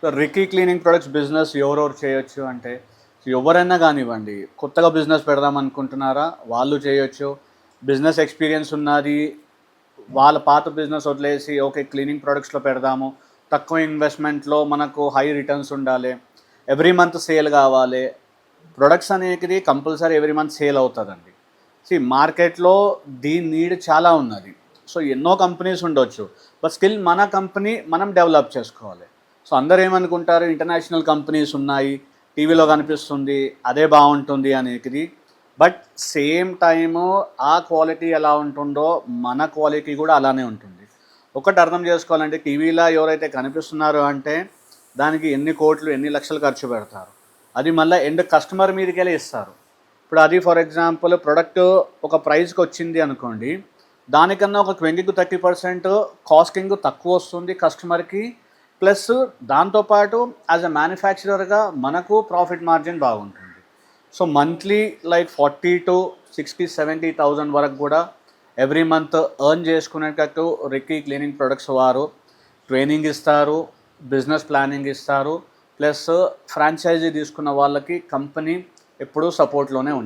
So Ricky cleaning products business ఎవరెవరు చేయొచ్చు అంటే, ఎవరైనా కానివ్వండి, కొత్తగా బిజినెస్ పెడదాం అనుకుంటున్నారా వాళ్ళు చేయొచ్చు. బిజినెస్ ఎక్స్పీరియన్స్ ఉన్నది, వాళ్ళ పాత బిజినెస్ వదిలేసి ఓకే క్లీనింగ్ ప్రొడక్ట్స్లో పెడదాము, తక్కువ ఇన్వెస్ట్మెంట్లో మనకు హై రిటర్న్స్ ఉండాలి, ఎవ్రీ మంత్ సేల్ కావాలి. ప్రొడక్ట్స్ అనేది కంపల్సరీ ఎవ్రీ మంత్ సేల్ అవుతుందండి. మార్కెట్లో దీని నీడ్ చాలా ఉన్నది. సో ఎన్నో కంపెనీస్ ఉండొచ్చు, బట్ స్టిల్ మన కంపెనీ మనం డెవలప్ చేసుకోవాలి. సో అందరు ఏమనుకుంటారు, ఇంటర్నేషనల్ కంపెనీస్ ఉన్నాయి, టీవీలో కనిపిస్తుంది, అదే బాగుంటుంది అనేది. బట్ సేమ్ టైము ఆ క్వాలిటీ ఎలా ఉంటుందో మన క్వాలిటీ కూడా అలానే ఉంటుంది. ఒకటి అర్థం చేసుకోవాలంటే, టీవీలో ఎవరైతే కనిపిస్తున్నారో అంటే దానికి ఎన్ని కోట్లు ఎన్ని లక్షలు ఖర్చు పెడతారు, అది మళ్ళీ ఎండ్ కస్టమర్ మీదకి వెళ్ళి ఇస్తారు. ఇప్పుడు అది ఫర్ ఎగ్జాంపుల్ ప్రొడక్ట్ ఒక ప్రైస్కి వచ్చింది అనుకోండి, దానికన్నా ఒక 20-30% కాస్టింగ్ తక్కువ వస్తుంది కస్టమర్కి. ప్లస్ దాంతోపాటు యాజ్ అ మ్యానుఫ్యాక్చరర్గా మనకు ప్రాఫిట్ మార్జిన్ బాగుంటుంది. సో మంత్లీ లైక్ 40,000 to 60,000-70,000 వరకు కూడా ఎవ్రీ మంత్ ఎర్న్ చేసుకునేటట్టు రిక్కీ క్లీనింగ్ ప్రొడక్ట్స్ వారు ట్రైనింగ్ ఇస్తారు, బిజినెస్ ప్లానింగ్ ఇస్తారు. ప్లస్ ఫ్రాంచైజీ తీసుకున్న వాళ్ళకి కంపెనీ ఎప్పుడూ సపోర్ట్లోనే ఉంటుంది.